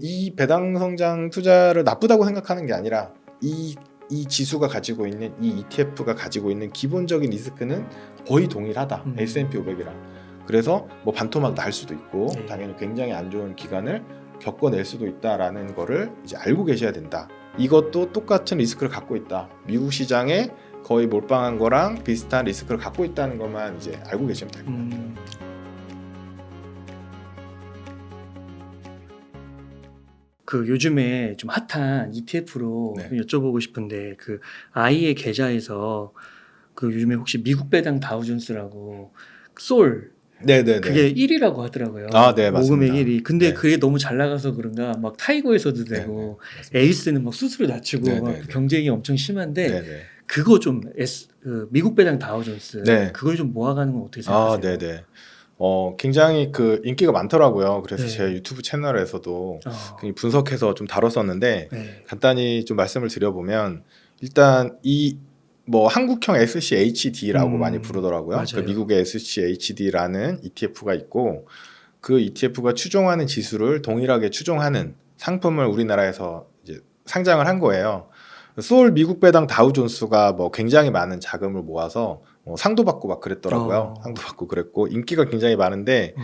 이 배당 성장 투자를 나쁘다고 생각하는 게 아니라 이 지수가 가지고 있는 이 ETF가 가지고 있는 기본적인 리스크는 거의 동일하다. S&P 500이랑. 그래서 뭐 반토막 날 수도 있고 네. 당연히 굉장히 안 좋은 기간을 겪어낼 수도 있다라는 거를 이제 알고 계셔야 된다. 이것도 똑같은 리스크를 갖고 있다. 미국 시장에 거의 몰빵한 거랑 비슷한 리스크를 갖고 있다는 것만 이제 알고 계시면 될 것 같아요. 그 요즘에 좀 핫한 ETF로 네. 여쭤보고 싶은데 그 아이의 계좌에서 그 요즘에 혹시 미국 배당 다우존스라고 솔 네네네. 그게 1위라고 하더라고요. 아, 네, 모금액 맞습니다. 1위. 근데 네. 그게 너무 잘 나가서 그런가 막 타이거에서도 네네. 되고 맞습니다. 에이스는 막 수수료 낮추고 막 네네네. 경쟁이 엄청 심한데 네네. 그거 좀 그 미국 배당 다우존스 네. 그걸 좀 모아가는 건 어떻게 아, 생각하세요? 네네. 굉장히 그 인기가 많더라고요. 그래서 네. 제 유튜브 채널에서도 어, 분석해서 좀 다뤘었는데 네. 간단히 좀 말씀을 드려보면 일단 이 뭐 한국형 SCHD라고 많이 부르더라고요. 그 맞아요. 미국의 SCHD라는 ETF가 있고 그 ETF가 추종하는 지수를 동일하게 추종하는 상품을 우리나라에서 이제 상장을 한 거예요. 소울 미국 배당 다우존스가 뭐 굉장히 많은 자금을 모아서 상도 받고 막 그랬더라고요. 상도 받고 그랬고 인기가 굉장히 많은데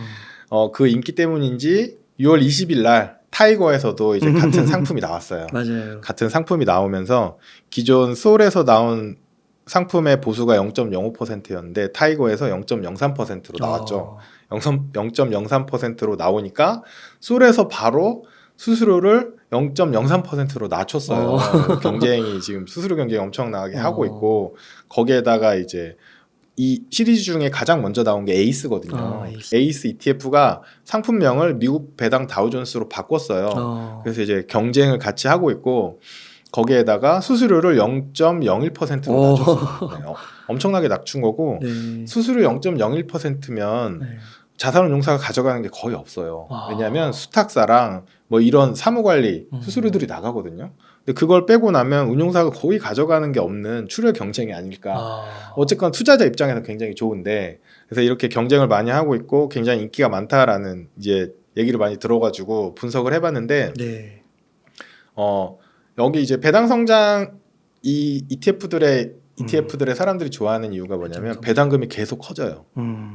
그 인기 때문인지 6월 20일 날 타이거에서도 이제 같은 상품이 나왔어요. 맞아요. 같은 상품이 나오면서 기존 소울에서 나온 상품의 보수가 0.05%였는데 타이거에서 0.03%로 나왔죠. 0.03%로 나오니까 솔에서 바로 수수료를 0.03%로 낮췄어요. 어. 그래서 경쟁이 지금 수수료 경쟁이 엄청나게 하고 있고 거기에다가 이제 이 시리즈 중에 가장 먼저 나온 게 에이스거든요. 에이스. 에이스 ETF가 상품명을 미국 배당 다우존스로 바꿨어요. 그래서 이제 경쟁을 같이 하고 있고 거기에다가 수수료를 0.01%로 오. 낮췄어요. 네, 엄청나게 낮춘 거고 네. 수수료 0.01%면 네. 자산운용사가 가져가는 게 거의 없어요. 아. 왜냐하면 수탁사랑 뭐 이런 사무관리 수수료들이 나가거든요. 근데 그걸 빼고 나면 운용사가 거의 가져가는 게 없는 출혈 경쟁이 아닐까. 어쨌건 투자자 입장에서 굉장히 좋은데 그래서 이렇게 경쟁을 많이 하고 있고 굉장히 인기가 많다라는 이제 얘기를 많이 들어가지고 분석을 해봤는데 네. 여기 이제 배당 성장 이 ETF들의 사람들이 좋아하는 이유가 뭐냐면 배당금이 계속 커져요.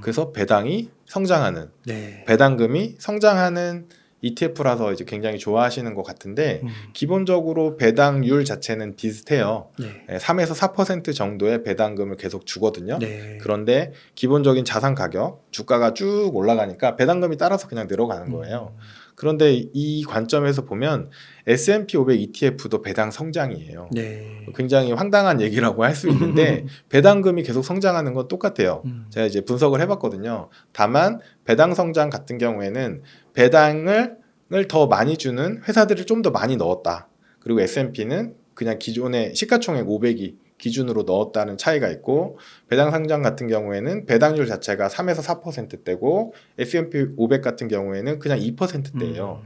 그래서 배당이 성장하는 네. 배당금이 성장하는 ETF라서 이제 굉장히 좋아하시는 것 같은데 기본적으로 배당률 자체는 비슷해요. 네. 3에서 4% 정도의 배당금을 계속 주거든요. 네. 그런데 기본적인 자산 가격, 주가가 쭉 올라가니까 배당금이 따라서 그냥 늘어가는 거예요. 그런데 이 관점에서 보면 S&P 500 ETF도 배당 성장이에요. 네. 굉장히 황당한 얘기라고 할 수 있는데 배당금이 계속 성장하는 건 똑같아요. 제가 이제 분석을 해봤거든요. 다만 배당 성장 같은 경우에는 배당을 더 많이 주는 회사들을 좀 더 많이 넣었다. 그리고 S&P는 그냥 기존의 시가총액 500이 기준으로 넣었다는 차이가 있고 배당 성장 같은 경우에는 배당률 자체가 3에서 4%대고 S&P 500 같은 경우에는 그냥 2%대예요.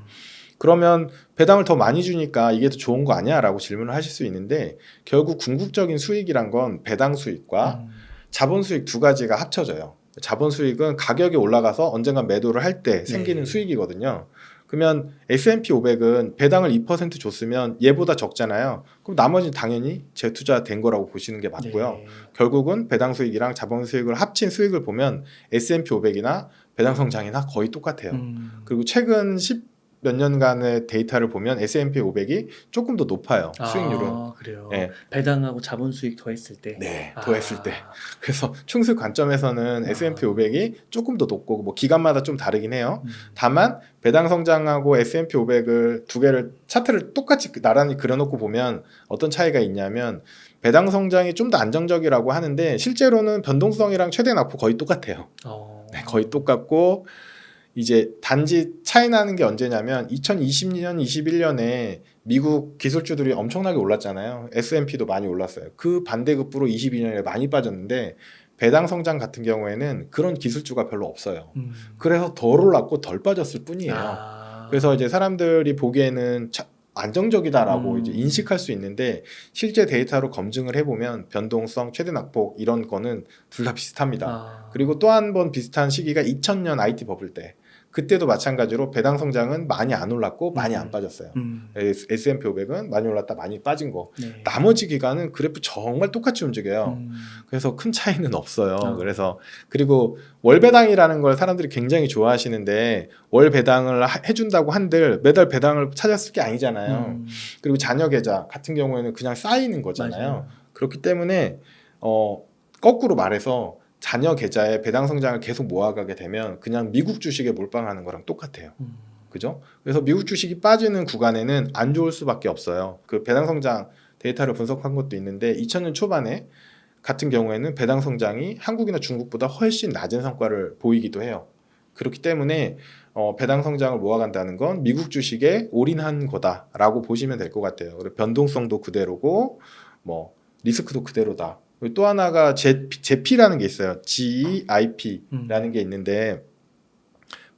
그러면 배당을 더 많이 주니까 이게 더 좋은 거 아니야? 라고 질문을 하실 수 있는데 결국 궁극적인 수익이란 건 배당 수익과 자본 수익 두 가지가 합쳐져요. 자본 수익은 가격이 올라가서 언젠가 매도를 할 때 생기는 네. 수익이거든요. 그러면 S&P 500은 배당을 2% 줬으면 얘보다 적잖아요. 그럼 나머지는 당연히 재투자된 거라고 보시는 게 맞고요. 네. 결국은 배당 수익이랑 자본 수익을 합친 수익을 보면 S&P 500이나 배당 성장이나 거의 똑같아요. 그리고 최근 10 몇 년간의 데이터를 보면 S&P 500이 조금 더 높아요. 수익률은. 그래요. 네. 배당하고 자본 수익 더했을 때. 네, 더했을 때. 그래서 충수익 관점에서는 S&P 500이 조금 더 높고 뭐 기간마다 좀 다르긴 해요. 다만 배당 성장하고 S&P 500을 두 개를 차트를 똑같이 나란히 그려놓고 보면 어떤 차이가 있냐면 배당 성장이 좀 더 안정적이라고 하는데 실제로는 변동성이랑 최대 낙폭 거의 똑같아요. 네, 거의 똑같고 이제 단지 차이 나는 게 언제냐면 2020년, 21년에 미국 기술주들이 엄청나게 올랐잖아요. S&P도 많이 올랐어요. 그 반대급부로 22년에 많이 빠졌는데 배당 성장 같은 경우에는 그런 기술주가 별로 없어요. 그래서 덜 올랐고 덜 빠졌을 뿐이에요. 그래서 이제 사람들이 보기에는 안정적이다라고 이제 인식할 수 있는데 실제 데이터로 검증을 해보면 변동성, 최대 낙폭 이런 거는 둘 다 비슷합니다. 그리고 또 한 번 비슷한 시기가 2000년 IT 버블 때 그때도 마찬가지로 배당 성장은 많이 안 올랐고 많이 안 빠졌어요. S&P 500은 많이 올랐다 많이 빠진 거. 네. 나머지 기간은 그래프 정말 똑같이 움직여요. 그래서 큰 차이는 없어요. 그래서 그리고 월 배당이라는 걸 사람들이 굉장히 좋아하시는데 월 배당을 해준다고 한들 매달 배당을 찾았을 게 아니잖아요. 그리고 자녀 계좌 같은 경우에는 그냥 쌓이는 거잖아요. 맞아요. 그렇기 때문에 거꾸로 말해서 자녀 계좌에 배당 성장을 계속 모아가게 되면 그냥 미국 주식에 몰빵하는 거랑 똑같아요. 그죠? 그래서 미국 주식이 빠지는 구간에는 안 좋을 수밖에 없어요. 그 배당 성장 데이터를 분석한 것도 있는데 2000년 초반에 같은 경우에는 배당 성장이 한국이나 중국보다 훨씬 낮은 성과를 보이기도 해요. 그렇기 때문에 배당 성장을 모아간다는 건 미국 주식에 올인한 거다라고 보시면 될 것 같아요. 그리고 변동성도 그대로고 뭐 리스크도 그대로다. 그리고 또 하나가 GEP라는 게 있어요. GEIP라는 게 있는데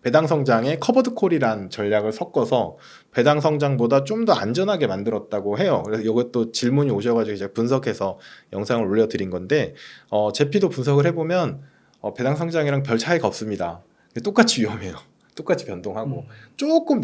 배당 성장에 커버드 콜이라는 전략을 섞어서 배당 성장보다 좀 더 안전하게 만들었다고 해요. 그래서 이것도 질문이 오셔가지고 제가 분석해서 영상을 올려드린 건데 GEP도 분석을 해보면 배당 성장이랑 별 차이가 없습니다. 똑같이 위험해요. 똑같이 변동하고 조금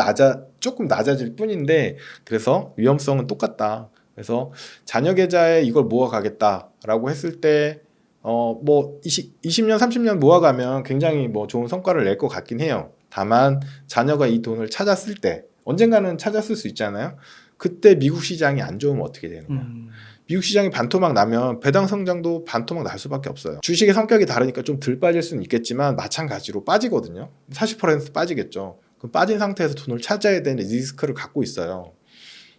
낮아질 뿐인데 그래서 위험성은 똑같다. 그래서 자녀 계좌에 이걸 모아가겠다라고 했을 때 뭐 20년 30년 모아가면 굉장히 뭐 좋은 성과를 낼 것 같긴 해요. 다만 자녀가 이 돈을 찾았을 때 언젠가는 찾았을 수 있잖아요. 그때 미국 시장이 안 좋으면 어떻게 되는 거야? 미국 시장이 반토막 나면 배당 성장도 반토막 날 수밖에 없어요. 주식의 성격이 다르니까 좀 덜 빠질 수는 있겠지만 마찬가지로 빠지거든요. 40% 빠지겠죠. 그럼 빠진 상태에서 돈을 찾아야 되는 리스크를 갖고 있어요.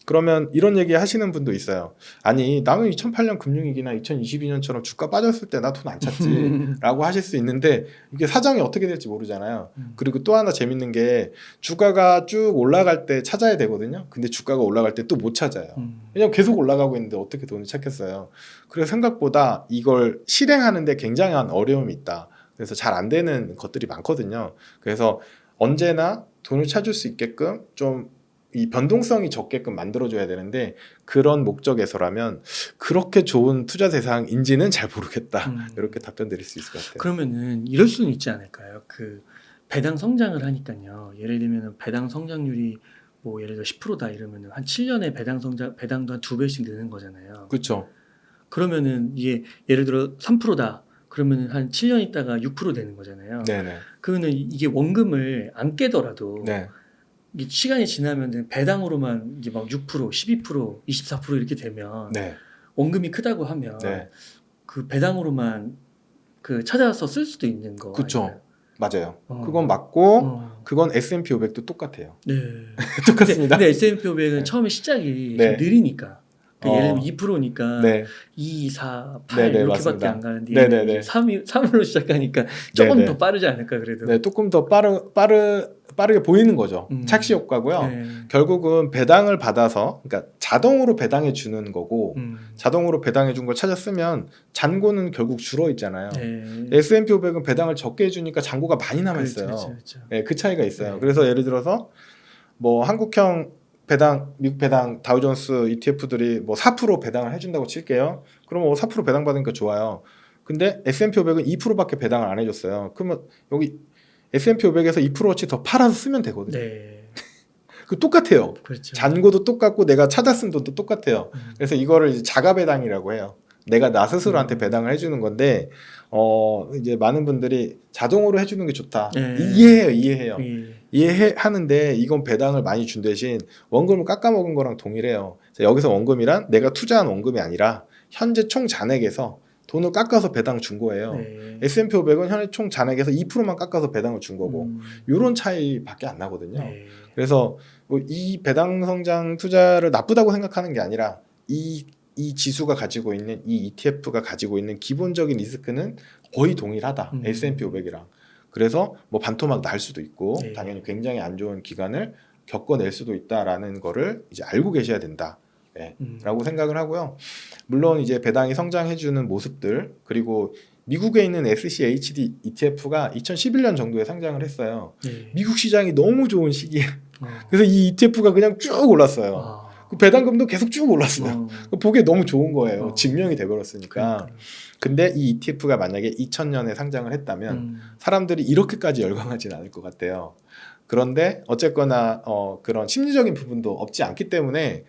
그러면 이런 얘기 하시는 분도 있어요. 아니 나는 2008년 금융위기나 2022년처럼 주가 빠졌을 때 나 돈 안 찾지 라고 하실 수 있는데 이게 사정이 어떻게 될지 모르잖아요. 그리고 또 하나 재밌는 게 주가가 쭉 올라갈 때 찾아야 되거든요. 근데 주가가 올라갈 때 또 못 찾아요. 왜냐면 계속 올라가고 있는데 어떻게 돈을 찾겠어요. 그래서 생각보다 이걸 실행하는데 굉장한 어려움이 있다. 그래서 잘 안 되는 것들이 많거든요. 그래서 언제나 돈을 찾을 수 있게끔 좀 이 변동성이 적게끔 만들어줘야 되는데 그런 목적에서라면 그렇게 좋은 투자 대상인지는 잘 모르겠다. 이렇게 답변 드릴 수 있을 것 같아요. 그러면은 이럴 수는 있지 않을까요? 그 배당 성장을 하니까요. 예를 들면 배당 성장률이 뭐 예를 들어 10%다 이러면은 한 7년에 배당도 한 2배씩 느는 거잖아요. 그렇죠. 그러면은 이게 예를 들어 3%다. 그러면은 한 7년 있다가 6% 되는 거잖아요. 네네. 그러면 이게 원금을 안 깨더라도 네. 이게 시간이 지나면 배당으로만 이제 막 6%, 12%, 24% 이렇게 되면 네. 원금이 크다고 하면 네. 그 배당으로만 그 찾아서 쓸 수도 있는 거. 그렇죠. 맞아요. 어. 그건 맞고 그건 S&P 500도 똑같아요. 네. 똑같습니다. 근데 S&P 500은 네. 처음에 시작이 네. 좀 느리니까. 예를 들면 2%니까 네. 2, 4, 8 네네, 이렇게밖에 맞습니다. 안 가는데 네네네. 3으로 시작하니까 조금 네네. 더 빠르지 않을까 그래도. 네, 조금 더 빠르게 보이는 거죠. 착시 효과고요. 네. 결국은 배당을 받아서, 그러니까 자동으로 배당해 주는 거고, 자동으로 배당해 준 걸 찾아 쓰면 잔고는 결국 줄어 있잖아요. 네. S&P 500은 배당을 적게 해주니까 잔고가 많이 남아 있어요. 그렇죠. 네, 그 차이가 있어요. 네. 그래서 예를 들어서 뭐 한국형 배당, 미국 배당, 다우존스 ETF들이 뭐 4% 배당을 해준다고 칠게요. 그러면 4% 배당 받으니까 좋아요. 근데 S&P 500은 2%밖에 배당을 안 해줬어요. 그러면 여기 S&P 500에서 2%어치 더 팔아서 쓰면 되거든요. 네. 그 똑같아요. 그렇죠. 잔고도 똑같고 내가 찾아 쓴 돈도 똑같아요. 그래서 이거를 이제 자가 배당이라고 해요. 내가 나 스스로한테 배당을 해주는 건데 이제 많은 분들이 자동으로 해주는 게 좋다. 네. 이해해요. 예. 이해하는데 이건 배당을 많이 준 대신 원금을 깎아먹은 거랑 동일해요. 여기서 원금이란 내가 투자한 원금이 아니라 현재 총 잔액에서 돈을 깎아서 배당 준 거예요. 네. S&P 500은 현재 총 잔액에서 2%만 깎아서 배당을 준 거고 이런 차이밖에 안 나거든요. 네. 그래서 뭐이 배당 성장 투자를 나쁘다고 생각하는 게 아니라 이 지수가 가지고 있는 이 ETF가 가지고 있는 기본적인 리스크는 거의 동일하다. S&P 500이랑. 그래서 뭐 반토막 날 수도 있고 네. 당연히 굉장히 안 좋은 기간을 겪어낼 수도 있다라는 거를 이제 알고 계셔야 된다. 네, 라고 생각을 하고요. 물론 이제 배당이 성장해주는 모습들 그리고 미국에 있는 SCHD ETF가 2011년 정도에 상장을 했어요. 네. 미국 시장이 너무 좋은 시기에 그래서 이 ETF가 그냥 쭉 올랐어요. 그 배당금도 계속 쭉 올랐어요. 보기에 너무 좋은 거예요. 증명이 돼버렸으니까. 그러니까요. 근데 이 ETF가 만약에 2000년에 상장을 했다면 사람들이 이렇게까지 열광하지는 않을 것 같아요. 그런데 어쨌거나 그런 심리적인 부분도 없지 않기 때문에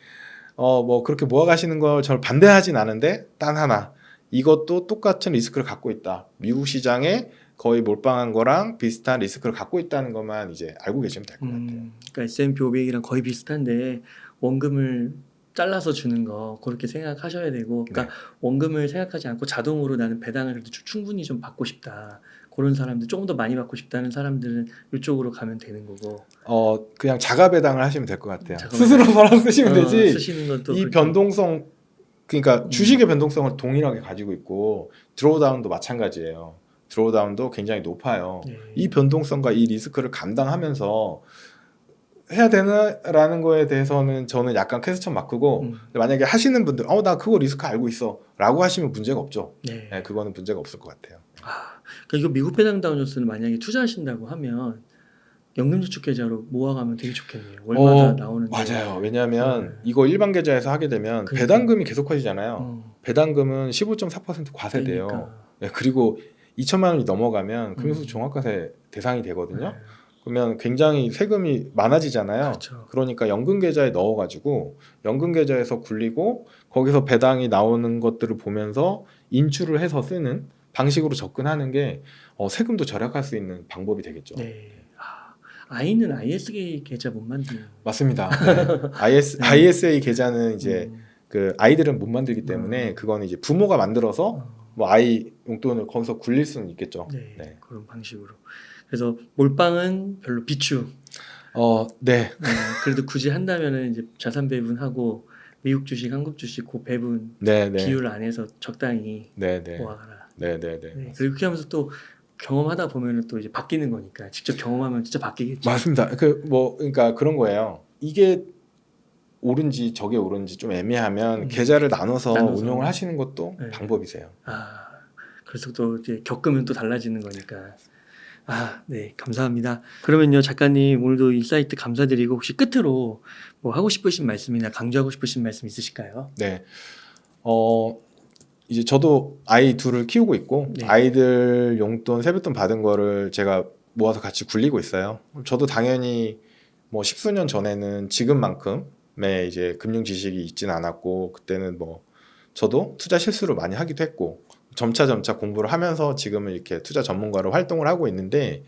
뭐 그렇게 모아가시는 걸 저는 반대하진 않은데 단 하나, 이것도 똑같은 리스크를 갖고 있다. 미국 시장에 거의 몰빵한 거랑 비슷한 리스크를 갖고 있다는 것만 이제 알고 계시면 될 것 같아요. 그러니까 S&P 500이랑 거의 비슷한데 원금을 잘라서 주는 거 그렇게 생각하셔야 되고, 그러니까 원금을 생각하지 않고 자동으로 나는 배당을 그래도 충분히 좀 받고 싶다, 그런 사람들, 조금 더 많이 받고 싶다는 사람들은 이쪽으로 가면 되는 거고. 그냥 자가 배당을 하시면 될 것 같아요. 자가 스스로 벌어 쓰시면 되지. 쓰시는 것도 이 그렇게. 변동성, 그러니까 주식의 변동성을 동일하게 가지고 있고 드로우다운도 마찬가지예요. 드로우다운도 굉장히 높아요. 네. 이 변동성과 이 리스크를 감당하면서 해야 되나라는 거에 대해서는 저는 약간 퀘스천 마크고, 근데 만약에 하시는 분들 나 그거 리스크 알고 있어 라고 하시면 문제가 없죠. 네. 네, 그거는 문제가 없을 것 같아요. 그러니까 이거 미국 배당 다운존스는 만약에 투자하신다고 하면 연금저축 계좌로 모아가면 되게 좋겠네요. 월마다 나오는데. 맞아요. 왜냐하면 이거 일반 계좌에서 하게 되면 그러니까. 배당금이 계속 커지잖아요. 배당금은 15.4% 과세돼요. 그러니까. 네, 그리고 2천만 원이 넘어가면 금융소득 종합과세 대상이 되거든요. 네. 그러면 굉장히 세금이 많아지잖아요. 그렇죠. 그러니까 연금 계좌에 넣어가지고 연금 계좌에서 굴리고 거기서 배당이 나오는 것들을 보면서 인출을 해서 쓰는 방식으로 접근하는 게 세금도 절약할 수 있는 방법이 되겠죠. 네. 아이는 ISK 계좌 못 만드는. 맞습니다. 네. ISA 계좌는 이제 그 아이들은 못 만들기 때문에 그거는 이제 부모가 만들어서 뭐 아이 용돈을 거기서 굴릴 수는 있겠죠. 네, 네. 그런 방식으로. 그래서 몰빵은 별로 비추. 네. 그래도 굳이 한다면은 이제 자산 배분하고 미국 주식, 한국 주식 그 배분 네, 비율 안에서 적당히 네, 네. 모아가라. 네, 네, 네. 네. 그리고 그렇게 하면서 또 경험하다 보면은 또 이제 바뀌는 거니까 직접 경험하면 진짜 바뀌겠죠. 맞습니다. 그러니까 그런 거예요. 이게 옳은지 저게 옳은지 좀 애매하면 계좌를 나눠서 운용을 하시는 것도 네. 방법이세요. 그래서 또 이제 겪으면 또 달라지는 거니까. 네, 감사합니다. 그러면요, 작가님 오늘도 인사이트 감사드리고 혹시 끝으로 뭐 하고 싶으신 말씀이나 강조하고 싶으신 말씀 있으실까요? 네. 이제 저도 아이 둘을 키우고 있고 네. 아이들 용돈 세뱃돈 받은 거를 제가 모아서 같이 굴리고 있어요. 저도 당연히 뭐 십수년 전에는 지금만큼의 이제 금융 지식이 있진 않았고, 그때는 뭐 저도 투자 실수를 많이 하기도 했고 점차 공부를 하면서 지금은 이렇게 투자 전문가로 활동을 하고 있는데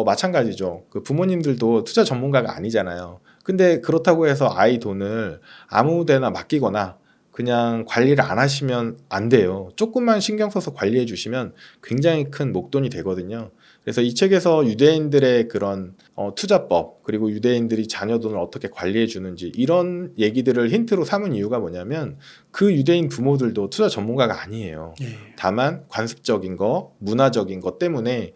마찬가지죠. 그 부모님들도 투자 전문가가 아니잖아요. 근데 그렇다고 해서 아이 돈을 아무데나 맡기거나 그냥 관리를 안 하시면 안 돼요. 조금만 신경 써서 관리해 주시면 굉장히 큰 목돈이 되거든요. 그래서 이 책에서 유대인들의 그런 투자법, 그리고 유대인들이 자녀 돈을 어떻게 관리해 주는지 이런 얘기들을 힌트로 삼은 이유가 뭐냐면 그 유대인 부모들도 투자 전문가가 아니에요. 네. 다만 관습적인 거, 문화적인 것 때문에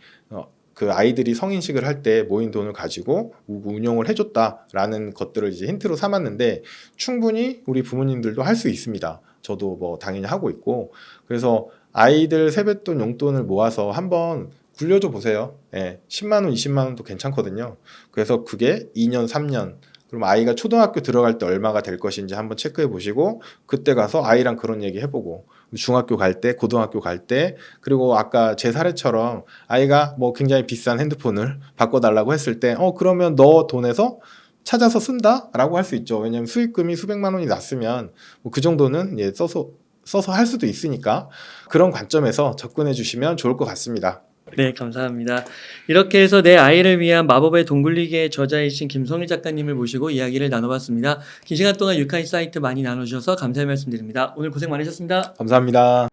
그 아이들이 성인식을 할 때 모인 돈을 가지고 운용을 해줬다라는 것들을 이제 힌트로 삼았는데 충분히 우리 부모님들도 할 수 있습니다. 저도 뭐 당연히 하고 있고, 그래서 아이들 세뱃돈 용돈을 모아서 한번 굴려줘 보세요. 10만 원, 20만 원도 괜찮거든요. 그래서 그게 2년, 3년, 그럼 아이가 초등학교 들어갈 때 얼마가 될 것인지 한번 체크해 보시고 그때 가서 아이랑 그런 얘기 해보고, 중학교 갈 때, 고등학교 갈 때, 그리고 아까 제 사례처럼 아이가 뭐 굉장히 비싼 핸드폰을 바꿔달라고 했을 때 그러면 너 돈에서 찾아서 쓴다라고 할 수 있죠. 왜냐하면 수익금이 수백만 원이 났으면 뭐 그 정도는 써서 할 수도 있으니까 그런 관점에서 접근해 주시면 좋을 것 같습니다. 네, 감사합니다. 이렇게 해서 내 아이를 위한 마법의 돈 굴리기의 저자이신 김성일 작가님을 모시고 이야기를 나눠봤습니다. 긴 시간 동안 유카인 사이트 많이 나눠주셔서 감사의 말씀드립니다. 오늘 고생 많으셨습니다. 감사합니다.